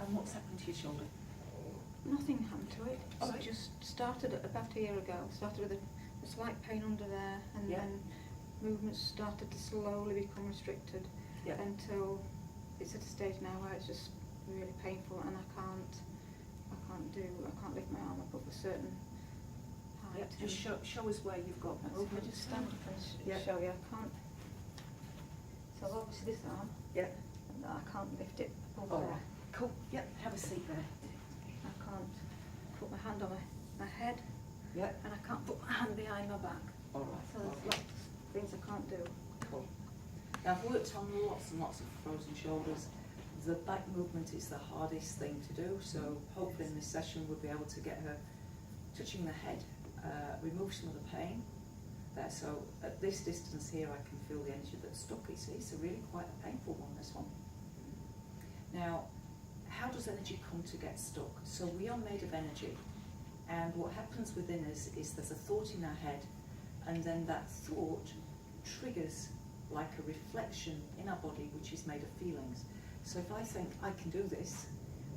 And what's happened to your shoulder? Nothing happened to it. All It right. just started about a year ago. Started with a slight pain under there, and Yeah. then movements started to slowly become restricted Yeah. until it's at a stage now where it's just really painful, and I can't lift my arm up a certain height. Yeah. Just show us where you've got I'll movement. just stand up and Yeah. show you. I can't. So obviously this arm, Yeah. and I can't lift it above All there. right. Cool. Yeah. Have a seat there. I can't put my hand on my head, Yeah. and I can't put my hand behind my back. All right. So there's lots of things I can't do. Cool. Now I've worked on lots and lots of frozen shoulders. The back movement is the hardest thing to do, so hopefully in this session we'll be able to get her touching the head, remove some of the pain there. So at this distance here I can feel the energy that's stuck. It's a really quite a painful one, this one. Now, how does energy come to get stuck? So we are made of energy, and what happens within us is there's a thought in our head, and then that thought triggers like a reflection in our body which is made of feelings. So if I think I can do this,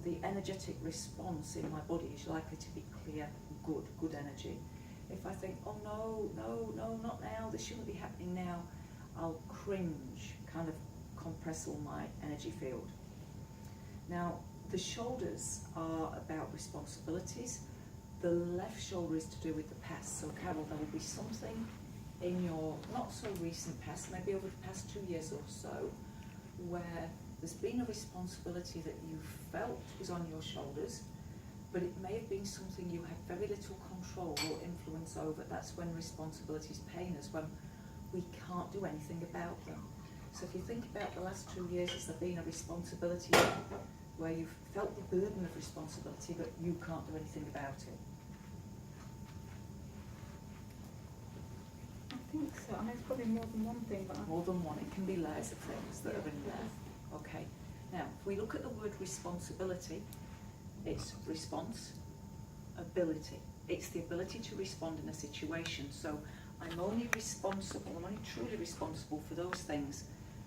the energetic response in my body is likely to be clear, good energy. If I think, oh no, not now, this shouldn't be happening now, I'll cringe, kind of compress all my energy field. Now, the shoulders are about responsibilities. The left shoulder is to do with the past. So Carol, there will be something in your not so recent past, maybe over the past 2 years or so, where there's been a responsibility that you felt was on your shoulders, but it may have been something you had very little control or influence over. That's when responsibilities pain us, when we can't do anything about them. So if you think about the last 2 years, has there been a responsibility where you've felt the burden of responsibility, but you can't do anything about it? I think so. I mean, it's probably more than one thing, but More than one. It can be layers of things that are in there. Okay. Now, if we look at the word responsibility, it's response, ability. It's the ability to respond in a situation. So I'm only truly responsible for those things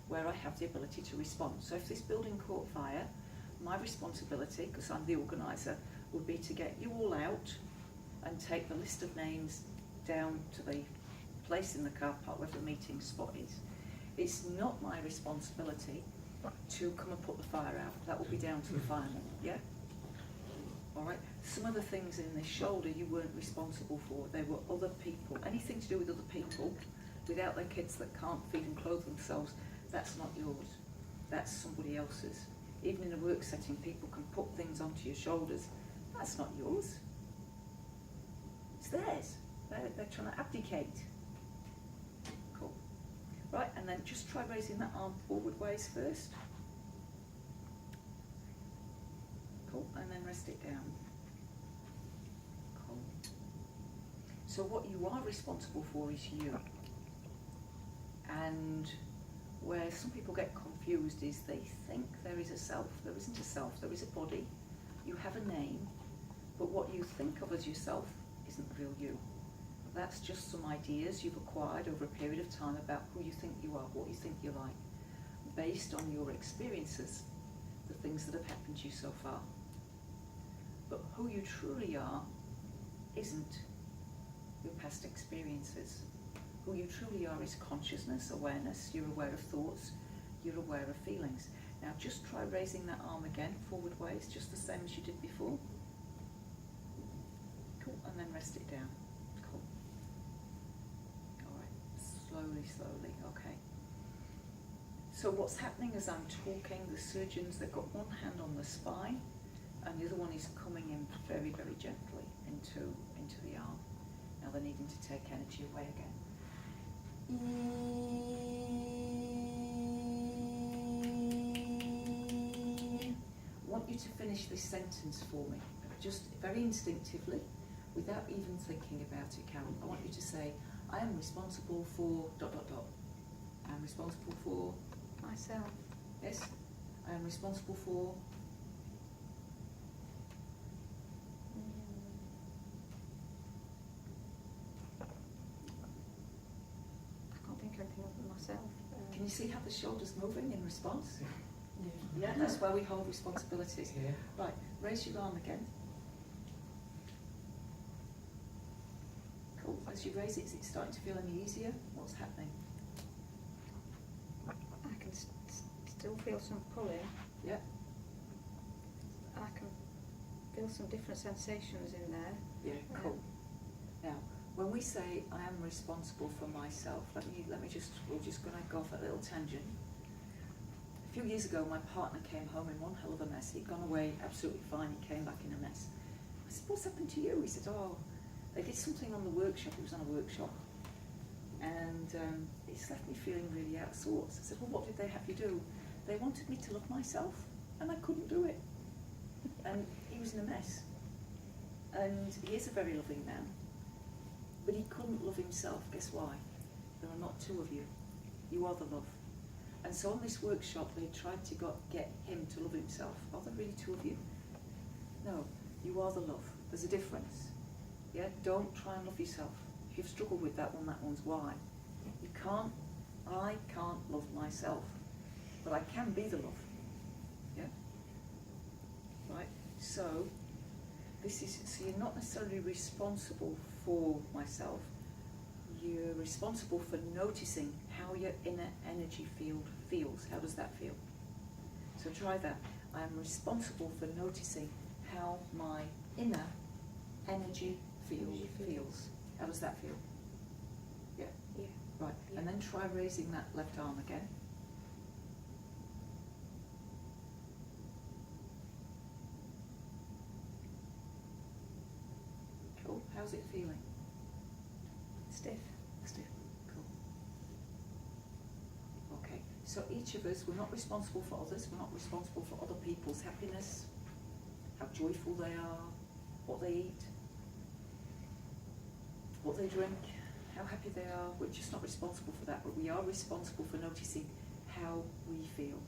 where I have the ability to respond. So if this building caught fire, my responsibility, because I'm the organiser, would be to get you all out and take the list of names down to the place in the car park where the meeting spot is. It's not my responsibility to come and put the fire out. That will be down to the firemen, yeah? All right. Some of the things in this shoulder you weren't responsible for. They were other people. Anything to do with other people, without their kids that can't feed and clothe themselves, that's not yours. That's somebody else's. Even in a work setting, people can put things onto your shoulders. That's not yours. It's theirs. They're trying to abdicate. Cool. Right, and then just try raising that arm forward ways first. Cool, and then rest it down. Cool. So what you are responsible for is you. And where some people get confused is they think there is a self. There isn't a self, there is a body. You have a name, but what you think of as yourself isn't the real you. That's just some ideas you've acquired over a period of time about who you think you are, what you think you're like, based on your experiences, the things that have happened to you so far. But who you truly are isn't your past experiences. Who you truly are is consciousness, awareness. You're aware of thoughts, you're aware of feelings. Now just try raising that arm again, forward ways, just the same as you did before. Cool, and then rest it down. Cool. All right, slowly, okay. So what's happening as I'm talking, the surgeons, they've got one hand on the spine, and the other one is coming in very, very gently into the arm. Now they're needing to take energy away again. I want you to finish this sentence for me, just very instinctively, without even thinking about it, Carol. I want you to say, I am responsible for ... I'm responsible for... myself. Yes? I am responsible for... I can't think of anything other than myself. Can you see how the shoulder's moving in response? Yeah, that's where we hold responsibilities. Yeah. Right, raise your arm again. Cool, as you raise it, is it starting to feel any easier? What's happening? I can still feel some pulling. Yeah. I can feel some different sensations in there. Yeah, cool. Now, when we say I am responsible for myself, we're just going to go off a little tangent. A few years ago, my partner came home in one hell of a mess. He'd gone away absolutely fine. He came back in a mess. I said, "What's happened to you?" He said, "Oh, they did something on the workshop." He was on a workshop, and it's left me feeling really out of sorts. I said, "Well, what did they have you do?" "They wanted me to love myself, and I couldn't do it." And he was in a mess. And he is a very loving man, but he couldn't love himself. Guess why? There are not two of you. You are the love. And so on this workshop, they tried to get him to love himself. Are there really two of you? No, you are the love. There's a difference. Yeah, don't try and love yourself. If you've struggled with that one's why. I can't love myself, but I can be the love. Yeah? Right? So you're not necessarily responsible for myself. You're responsible for noticing how your inner energy field feels. How does that feel? So try that. I am responsible for noticing how my inner energy field feels. How does that feel? Yeah. Yeah. Right. Yeah. And then try raising that left arm again. Cool. How's it feeling? Stiff. Stiff. Cool. Okay. So each of us, we're not responsible for others. We're not responsible for other people's happiness, how joyful they are, what they eat, what they drink, how happy they are. We're just not responsible for that, but we are responsible for noticing how we feel.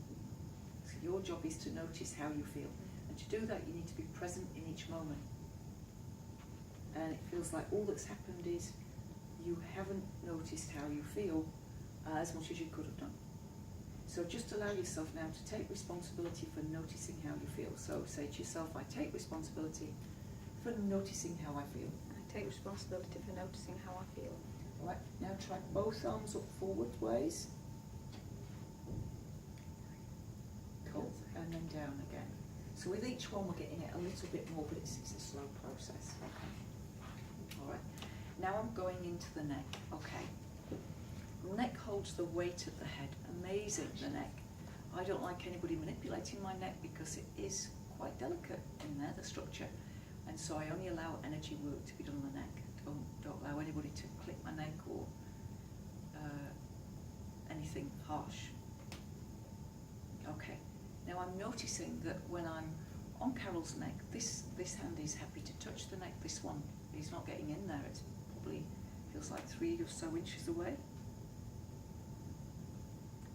So your job is to notice how you feel. And to do that, you need to be present in each moment. And it feels like all that's happened is you haven't noticed how you feel as much as you could have done. So just allow yourself now to take responsibility for noticing how you feel. So say to yourself, I take responsibility for noticing how I feel. I take responsibility for noticing how I feel. All right, now try both arms up forward ways. Cool, and then down again. So with each one we're getting it a little bit more, but it's a slow process. Okay. All right, now I'm going into the neck. Okay. The neck holds the weight of the head. Amazing, the neck. I don't like anybody manipulating my neck because it is quite delicate in there, the structure. And so I only allow energy work to be done on the neck. Don't allow anybody to click my neck or anything harsh. Okay. Now I'm noticing that when I'm on Carol's neck, this hand is happy to touch the neck. This one is not getting in there. It's probably feels like 3 or so inches away.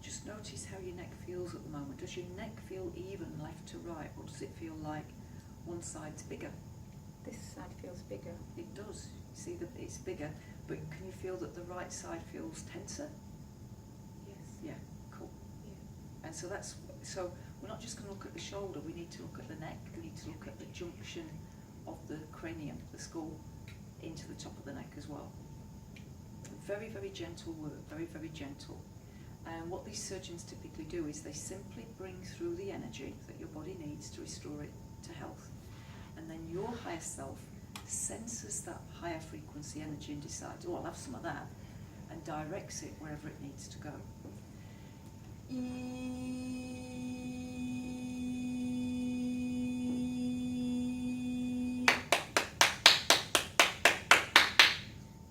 Just notice how your neck feels at the moment. Does your neck feel even left to right, or does it feel like one side's bigger? This side feels bigger. It does. You see that it's bigger, but can you feel that the right side feels tenser? Yes. Yeah, cool. Yeah. And so we're not just going to look at the shoulder, we need to look at the neck, we need to look at the junction of the cranium, the skull, into the top of the neck as well. Very, very gentle work, very, very gentle. And what these surgeons typically do is they simply bring through the energy that your body needs to restore it to health. And then your higher self senses that higher frequency energy and decides, oh, I'll have some of that, and directs it wherever it needs to go.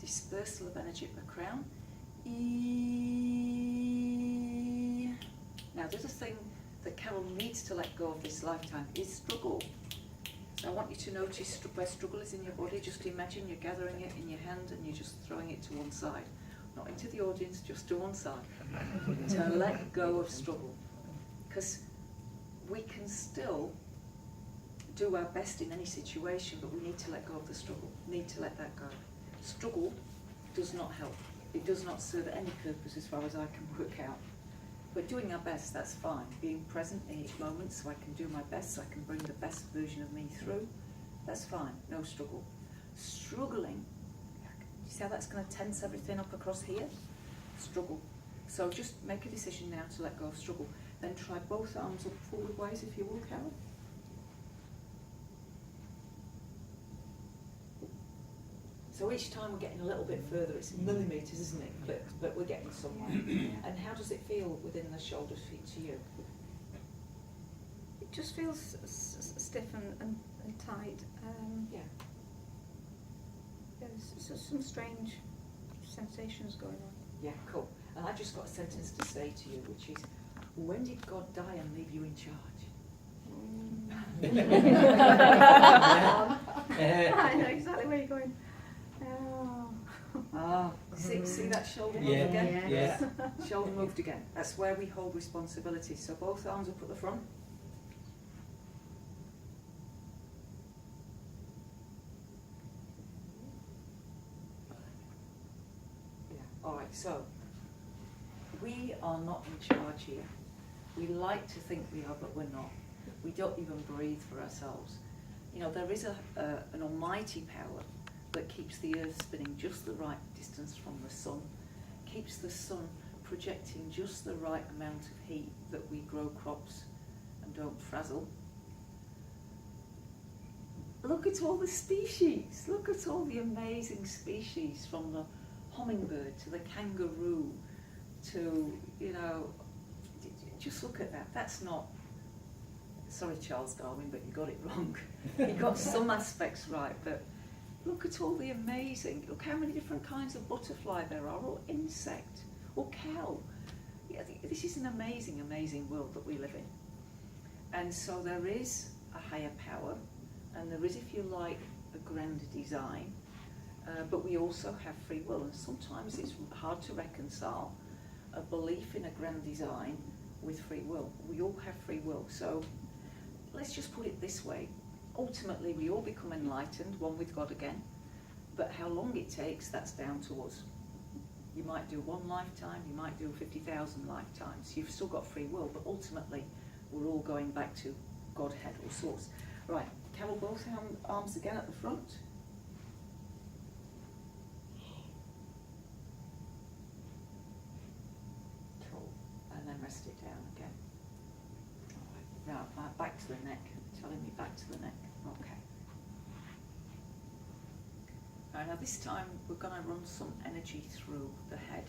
Dispersal of energy at the crown. Now, the other thing that Carol needs to let go of this lifetime is struggle. So I want you to notice where struggle is in your body. Just imagine you're gathering it in your hand and you're just throwing it to one side. Not into the audience, just to one side. To let go of struggle. Because we can still do our best in any situation, but we need to let go of the struggle. Need to let that go. Struggle does not help. It does not serve any purpose as far as I can work out. But doing our best, that's fine. Being present in each moment so I can do my best, so I can bring the best version of me through, that's fine, no struggle. Struggling, you see how that's going to tense everything up across here? Struggle. So just make a decision now to let go of struggle. Then try both arms up forward ways if you will, Carol. So each time we're getting a little bit further, it's millimetres, isn't it? But we're getting somewhere. And how does it feel within the shoulders feet to you? It just feels stiff and tight. Yeah. There's some strange sensations going on. Yeah, cool. And I just got a sentence to say to you, which is, when did God die and leave you in charge? I know exactly where you're going. Oh. See that shoulder move Yeah, again? yes. Shoulder moved again. That's where we hold responsibility. So both arms up at the front. Yeah. All right. So we are not in charge here. We like to think we are, but we're not. We don't even breathe for ourselves. You know, there is an almighty power that keeps the earth spinning just the right distance from the sun, keeps the sun projecting just the right amount of heat that we grow crops and don't frazzle. Look at all the species, look at all the amazing species, from the hummingbird to the kangaroo to, you know, just look at that. That's not, sorry Charles Darwin, but you got it wrong. You got some aspects right, but look at all the amazing, look how many different kinds of butterfly there are, or insect, or cow. Yeah, this is an amazing, amazing world that we live in. And so there is a higher power, and there is, if you like, a grand design, but we also have free will, and sometimes it's hard to reconcile a belief in a grand design with free will. We all have free will, so let's just put it this way. Ultimately, we all become enlightened, one with God again, but how long it takes, that's down to us. You might do one lifetime, you might do 50,000 lifetimes. You've still got free will, but ultimately, we're all going back to Godhead or Source. Right, Carol, both arms again at the front. Cool, and then rest it down again. All right. Now, back to the neck, telling me back to the neck. Okay. All right, now this time we're going to run some energy through the head.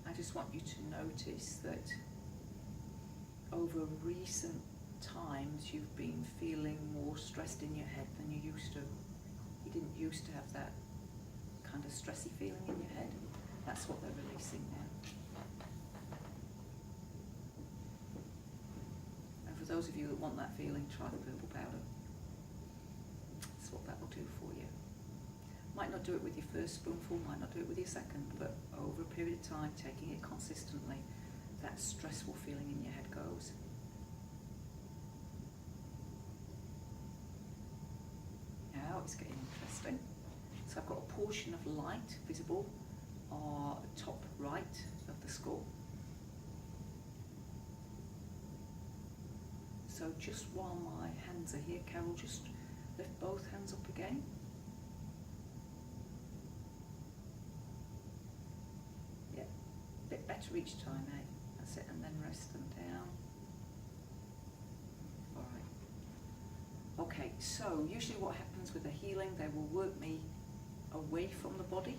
I just want you to notice that over recent times you've been feeling more stressed in your head than you used to. You didn't used to have that kind of stressy feeling in your head. That's what they're releasing now. And for those of you that want that feeling, try the purple powder. That's what that will do for you. Might not do it with your first spoonful, might not do it with your second, but over a period of time, taking it consistently, that stressful feeling in your head goes. Now it's getting interesting. So I've got a portion of light visible top right of the skull. So just while my hands are here, Carol, just lift both hands up again. Bit better each time, eh? That's it, and then rest them down. All right. Okay, so usually what happens with the healing, they will work me away from the body,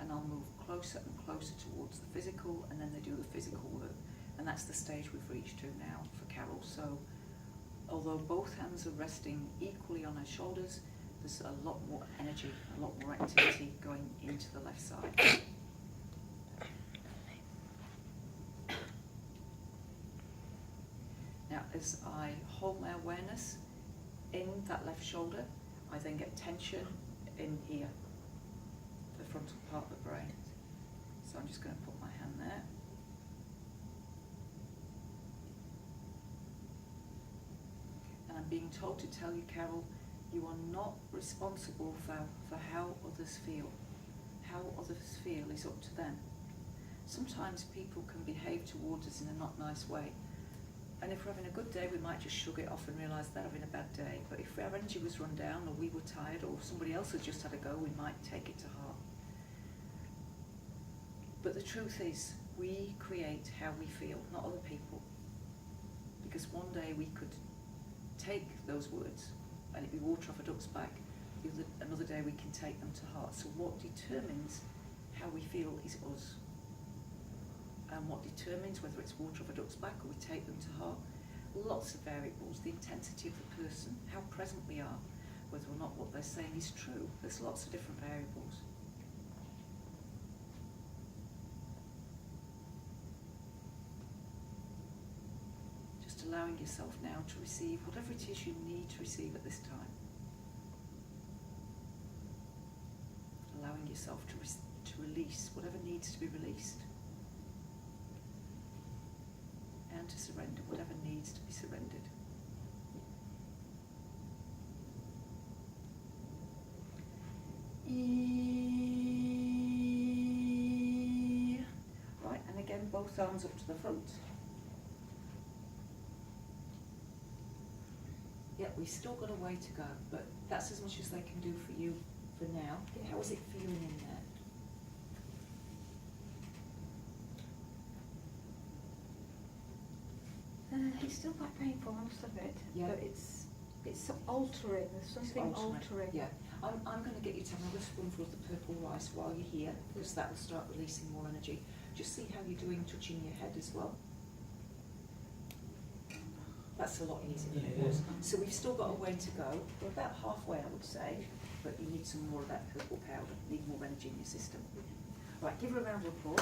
and I'll move closer and closer towards the physical, and then they do the physical work. And that's the stage we've reached to now for Carol. So although both hands are resting equally on her shoulders, there's a lot more energy, a lot more activity going into the left side. as I hold my awareness in that left shoulder, I then get tension in here, the frontal part of the brain. So I'm just going to put my hand there. And I'm being told to tell you, Carol, you are not responsible for how others feel. How others feel is up to them. Sometimes people can behave towards us in a not nice way. And if we're having a good day, we might just shrug it off and realise they're having a bad day. But if our energy was run down, or we were tired, or somebody else has just had a go, we might take it to heart. But the truth is, we create how we feel, not other people. Because one day we could take those words, and it'd be water off a duck's back. Another day we can take them to heart. So what determines how we feel is us. And what determines whether it's water off a duck's back or we take them to heart, lots of variables. The intensity of the person, how present we are, whether or not what they're saying is true. There's lots of different variables. Just allowing yourself now to receive whatever it is you need to receive at this time. Allowing yourself to release whatever needs to be released. And to surrender whatever needs to be surrendered. Right, and again, both arms up to the front. Yeah, we've still got a way to go, but that's as much as they can do for you for now. How is it feeling in there? It's still quite painful, most of it. Yeah. But it's altering. There's something altering. Yeah. I'm going to get you to have another spoonful of the purple rice while you're here, because that will start releasing more energy. Just see how you're doing touching your head as well. That's a lot easier than it was. So we've still got a way to go. We're about halfway, I would say, but you need some more of that purple powder. Need more energy in your system. Right, give her a round of applause.